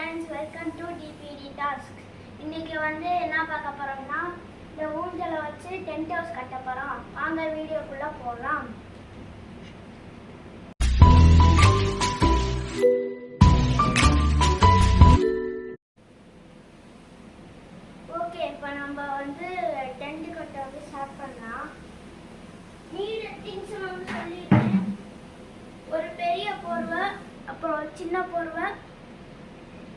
Friends, welcome to DBT task. இன்னைக்கு என்ன பார்க்க போறோம்னா, இந்த ஊஞ்சலை வச்சு டென்ட் ஹவுஸ் கட்ட போறோம். வாங்க வீடியோக்குள்ள போகலாம். ஓகே, இப்போ நம்ம டென்ட் கட்ட ஸ்டார்ட் பண்ணலாம். நீட் திங்ஸ் சொல்லிட்டேன். ஒரு பெரிய போர்வை, அப்புறம் ஒரு சின்ன போர்வை,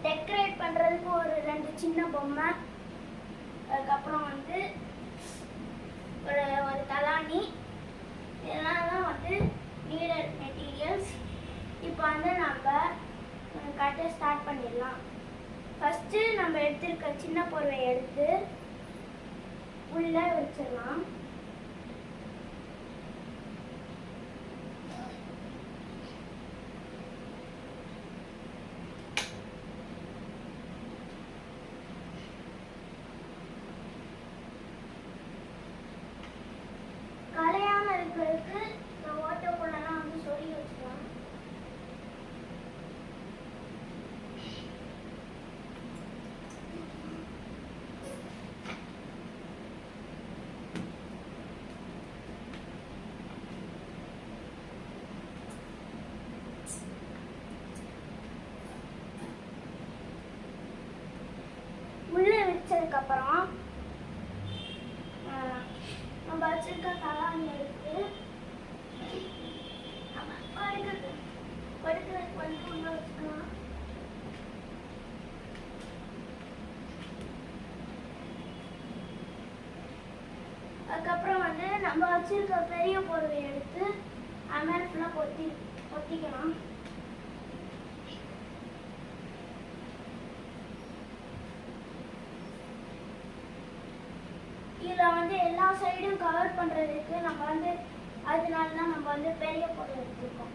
டெக்கரேட் பண்ணுறதுக்கு ஒரு 2 சின்ன பொம்மை, அதுக்கப்புறம் ஒரு தலானி, இதெல்லாம் தான் நீடட் மெட்டீரியல்ஸ். இப்போ நம்ம கட்ட ஸ்டார்ட் பண்ணிடலாம். ஃபஸ்ட்டு நம்ம எடுத்துருக்க சின்ன போர்வையை எடுத்து உள்ளே வச்சிடலாம். கலையாம இருக்கிறதுக்கு இந்த ஓட்டக்குள்ளெல்லாம் சொல்லி வச்சுக்கலாம். உள்ள வச்சதுக்கப்புறம் நம்ம வச்சிருக்க தலானி எடுத்து படுக்கிறதுக்கு உள்ள வச்சுக்கலாம். அதுக்கப்புறம் நம்ம வச்சிருக்க பெரிய போர்வையை எடுத்து மேலே ஃபுல்லாக பொத்திக்கலாம். இதில் எல்லா சைடும் கவர் பண்ணுறதுக்கு நம்ம அதனால தான் நம்ம பெரிய போர்வை எடுத்துருக்கோம்.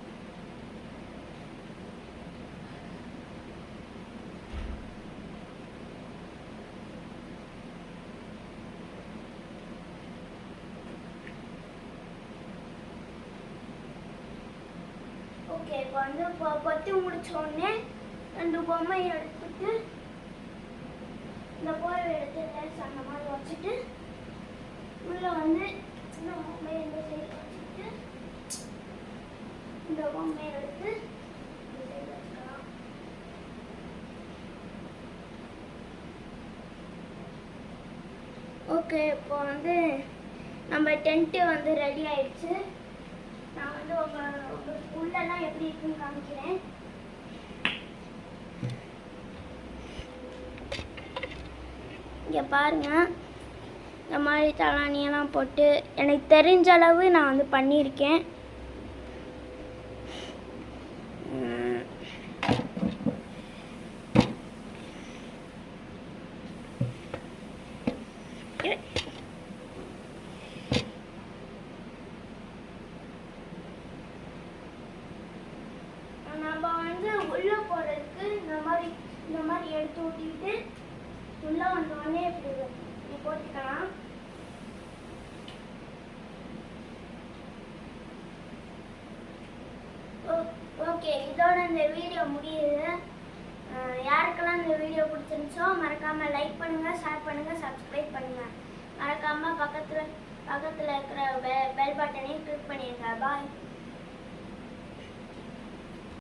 ஓகே, இப்போ பொத்தி முடிச்ச உடனே 2 பொம்மையை எடுத்துட்டு இந்த போர்வை எடுத்து லேஸ் அந்த மாதிரி வச்சுட்டு உள்ள இந்த பொம்மையை இந்த சைடு வச்சுட்டு இந்த பொம்மையை எடுத்து இந்த சைடு வச்சுக்கலாம். ஓகே, இப்போ நம்ம டென்ட்டு ரெடி ஆயிடுச்சு. நான் உங்களுக்கு உள்ளெல்லாம் எப்படி இருக்குன்னு காமிக்கிறேன். இங்கே பாருங்க, இந்த மாதிரி தலானியெல்லாம் போட்டு எனக்கு தெரிஞ்ச அளவு நான் பண்ணியிருக்கேன். நம்ம உள்ள போறதுக்கு இந்த மாதிரி எடுத்து ஊட்டிட்டு உள்ள வந்தோடனே இப்படி போட்டுக்கலாம். ஓகே, இதோட இந்த வீடியோ முடியுது. யாருக்கெல்லாம் இந்த வீடியோ பிடிச்சிருந்துச்சோ மறக்காம லைக் பண்ணுங்க, ஷேர் பண்ணுங்க, சப்ஸ்கிரைப் பண்ணுங்க. மறக்காம பக்கத்துல இருக்கிற பெல் பட்டனையும் கிளிக் பண்ணிடுங்க. பாய்.